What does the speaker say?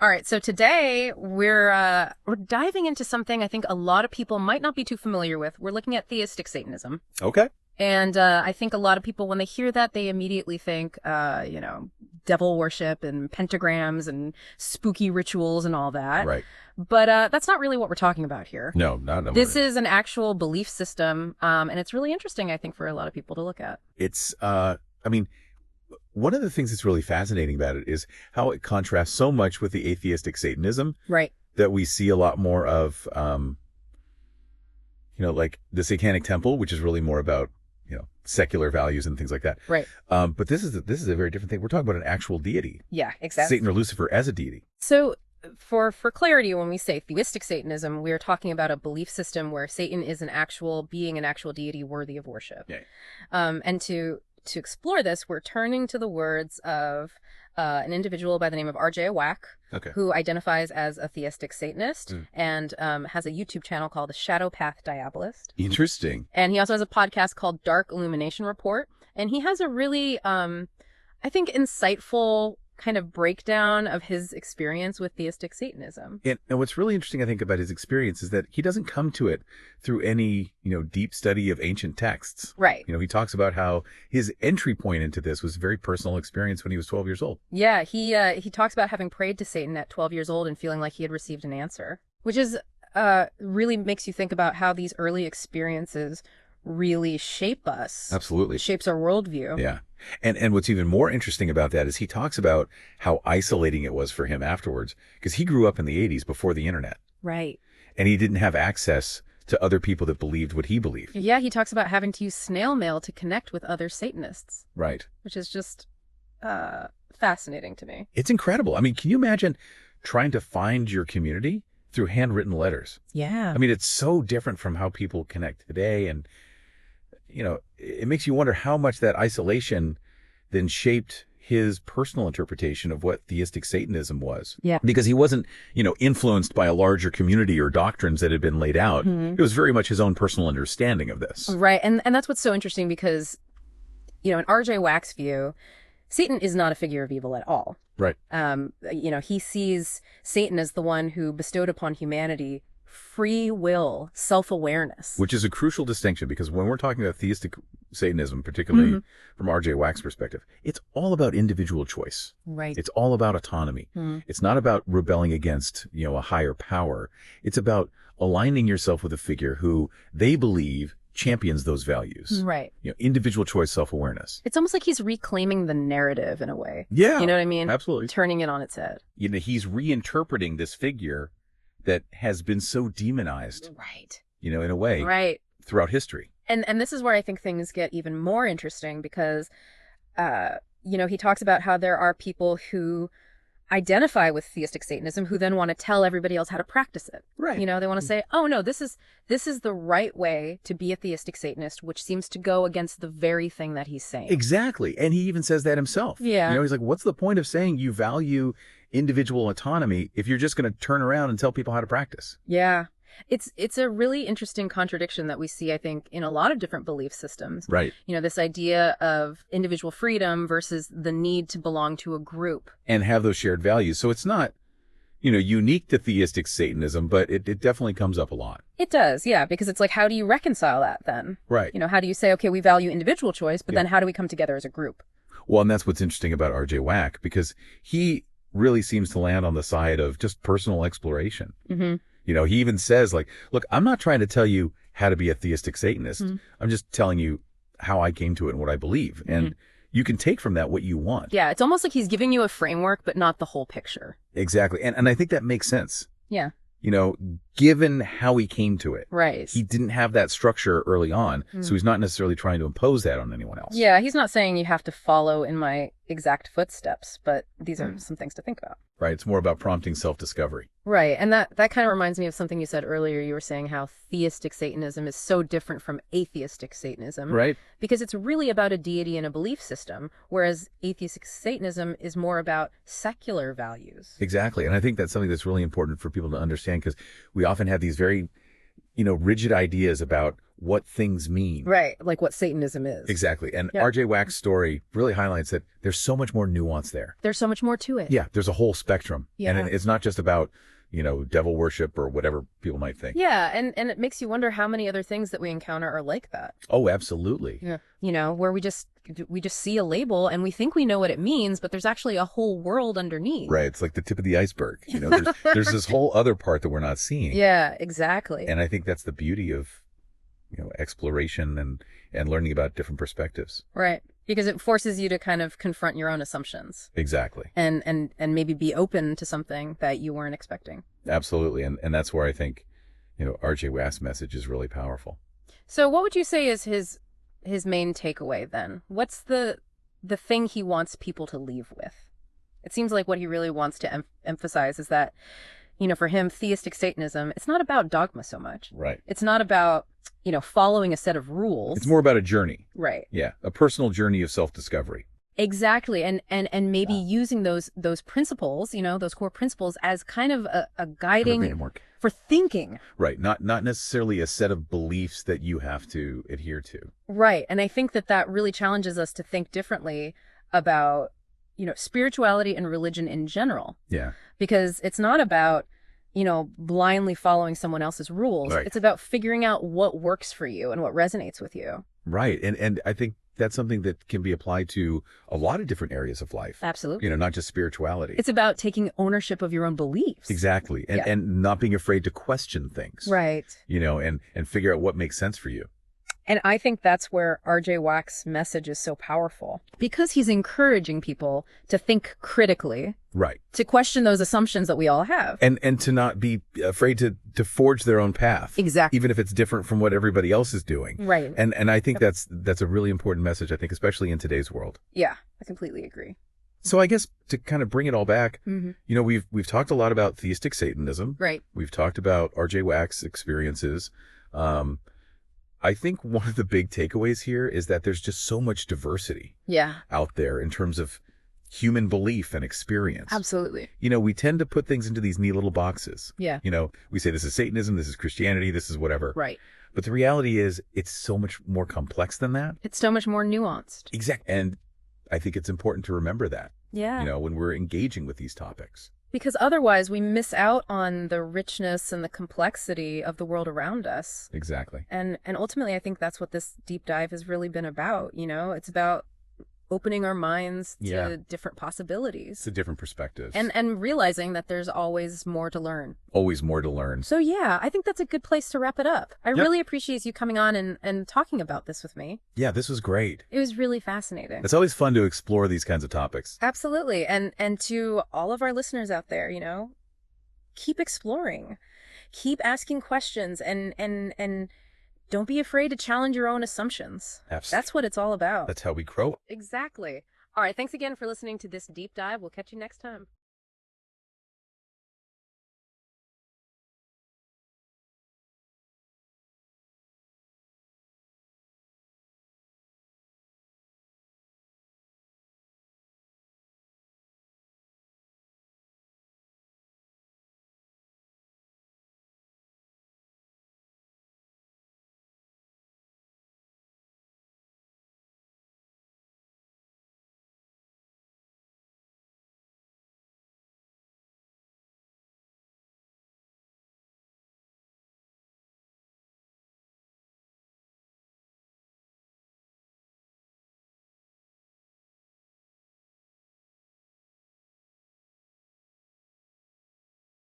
All right, so today we're diving into something I think a lot of people might not be too familiar with. We're looking at theistic Satanism. Okay. And I think a lot of people, when they hear that, they immediately think, devil worship and pentagrams and spooky rituals and all that. Right. But that's not really what we're talking about here. No, not This is an actual belief system, and it's really interesting, I think, for a lot of people to look at. It's, one of the things that's really fascinating about it is how it contrasts so much with the atheistic Satanism. Right. That we see a lot more of, like the Satanic Temple, which is really more about, secular values and things like that. Right. But this is a very different thing. We're talking about an actual deity. Yeah, exactly. Satan or Lucifer as a deity. So for clarity, when we say theistic Satanism, we are talking about a belief system where Satan is an actual being, an actual deity worthy of worship. Yeah. And to explore this, we're turning to the words of an individual by the name of R.J. Wack, Okay. who identifies as a theistic Satanist and has a YouTube channel called the Shadow Path Diabolist. Interesting. And he also has a podcast called Dark Illumination Report. And he has a really, I think, insightful kind of breakdown of his experience with theistic Satanism. And what's really interesting, I think, about his experience is that he doesn't come to it through any, deep study of ancient texts. Right. He talks about how his entry point into this was a very personal experience when he was 12 years old. Yeah, he talks about having prayed to Satan at 12 years old and feeling like he had received an answer, which is really makes you think about how these early experiences really shape us. Absolutely. Shapes our worldview. Yeah. And what's even more interesting about that is he talks about how isolating it was for him afterwards, because he grew up in the 80s before the internet. Right. And he didn't have access to other people that believed what he believed. Yeah, he talks about having to use snail mail to connect with other Satanists. Right. Which is just fascinating to me. It's incredible. I mean, can you imagine trying to find your community through handwritten letters? Yeah. I mean, it's so different from how people connect today. And, it makes you wonder how much that isolation then shaped his personal interpretation of what theistic Satanism was. Yeah. Because he wasn't, influenced by a larger community or doctrines that had been laid out. Mm-hmm. It was very much his own personal understanding of this. Right. And that's what's so interesting because, in R.J. Wack's view, Satan is not a figure of evil at all. Right. He sees Satan as the one who bestowed upon humanity free will, self-awareness. Which is a crucial distinction, because when we're talking about theistic Satanism, particularly from R.J. Wack's perspective, it's all about individual choice. Right. It's all about autonomy. It's not about rebelling against, a higher power. It's about aligning yourself with a figure who they believe champions those values. Right. Individual choice, self-awareness. It's almost like he's reclaiming the narrative in a way. Yeah. You know what I mean? Absolutely. Turning it on its head. He's reinterpreting this figure that has been so demonized. Right. In a way. Right. Throughout history. And this is where I think things get even more interesting because, he talks about how there are people who identify with theistic Satanism who then want to tell everybody else how to practice it. Right. They want to say, oh, no, this is the right way to be a theistic Satanist, which seems to go against the very thing that he's saying. Exactly. And he even says that himself. Yeah. He's like, what's the point of saying you value individual autonomy if you're just going to turn around and tell people how to practice? Yeah. It's a really interesting contradiction that we see, I think, in a lot of different belief systems. Right. This idea of individual freedom versus the need to belong to a group. And have those shared values. So it's not, unique to theistic Satanism, but it definitely comes up a lot. It does, yeah, because it's like, how do you reconcile that then? Right. How do you say, okay, we value individual choice, but then how do we come together as a group? Well, and that's what's interesting about R.J. Wack, because he really seems to land on the side of just personal exploration. Mm-hmm. He even says, like, look, I'm not trying to tell you how to be a theistic Satanist. I'm just telling you how I came to it and what I believe. And you can take from that what you want. Yeah, it's almost like he's giving you a framework, but not the whole picture. Exactly. And I think that makes sense. Yeah. Given how he came to it. Right. He didn't have that structure early on, so he's not necessarily trying to impose that on anyone else. Yeah, he's not saying you have to follow in my exact footsteps, but these are some things to think about. Right. It's more about prompting self-discovery. Right. And that kind of reminds me of something you said earlier. You were saying how theistic Satanism is so different from atheistic Satanism. Right. Because it's really about a deity and a belief system, whereas atheistic Satanism is more about secular values. Exactly. And I think that's something that's really important for people to understand, because we often have these very, rigid ideas about what things mean. Right. Like what Satanism is. Exactly. And Yep. R.J. Wax's story really highlights that there's so much more nuance there. There's so much more to it. Yeah, there's a whole spectrum. Yeah. And it's not just about, devil worship or whatever people might think. Yeah, and it makes you wonder how many other things that we encounter are like that. Oh, absolutely. Yeah. Where we just see a label and we think we know what it means, but there's actually a whole world underneath. Right. It's like the tip of the iceberg. There's this whole other part that we're not seeing. Yeah, exactly. And I think that's the beauty of, exploration and learning about different perspectives. Right. Because it forces you to kind of confront your own assumptions. Exactly. And maybe be open to something that you weren't expecting. Absolutely. And that's where I think, R.J. Wax's message is really powerful. So what would you say is his main takeaway then? What's the thing he wants people to leave with? It seems like what he really wants to emphasize is that, for him, theistic Satanism, it's not about dogma so much. Right. It's not about, following a set of rules. It's more about a journey. Right. Yeah. A personal journey of self-discovery. Exactly. And maybe using those principles, those core principles as kind of a guiding for thinking. Right. Not necessarily a set of beliefs that you have to adhere to. Right. And I think that really challenges us to think differently about, spirituality and religion in general. Yeah. Because it's not about, blindly following someone else's rules. Right. It's about figuring out what works for you and what resonates with you. Right. And I think that's something that can be applied to a lot of different areas of life. Absolutely. Not just spirituality. It's about taking ownership of your own beliefs. Exactly. And not being afraid to question things. Right. And figure out what makes sense for you. And I think that's where R.J. Wax's message is so powerful, because he's encouraging people to think critically, right, to question those assumptions that we all have, and to not be afraid to forge their own path. Exactly. Even if it's different from what everybody else is doing. Right. And I think that's a really important message, I think, especially in today's world. Yeah, I completely agree. So I guess to kind of bring it all back, Mm-hmm. We've talked a lot about theistic Satanism. Right. We've talked about R.J. Wax's experiences. I think one of the big takeaways here is that there's just so much diversity out there in terms of human belief and experience. Absolutely. We tend to put things into these neat little boxes. Yeah. We say this is Satanism, this is Christianity, this is whatever. Right. But the reality is it's so much more complex than that. It's so much more nuanced. Exactly. And I think it's important to remember that. Yeah. When we're engaging with these topics. Because otherwise we miss out on the richness and the complexity of the world around us. Exactly. And ultimately, I think that's what this deep dive has really been about. It's about opening our minds to different possibilities. To different perspectives. And realizing that there's always more to learn. Always more to learn. So yeah, I think that's a good place to wrap it up. I really appreciate you coming on and talking about this with me. Yeah, this was great. It was really fascinating. It's always fun to explore these kinds of topics. Absolutely. And to all of our listeners out there, keep exploring. Keep asking questions and don't be afraid to challenge your own assumptions. Absolutely. That's what it's all about. That's how we grow. Exactly. All right. Thanks again for listening to this deep dive. We'll catch you next time.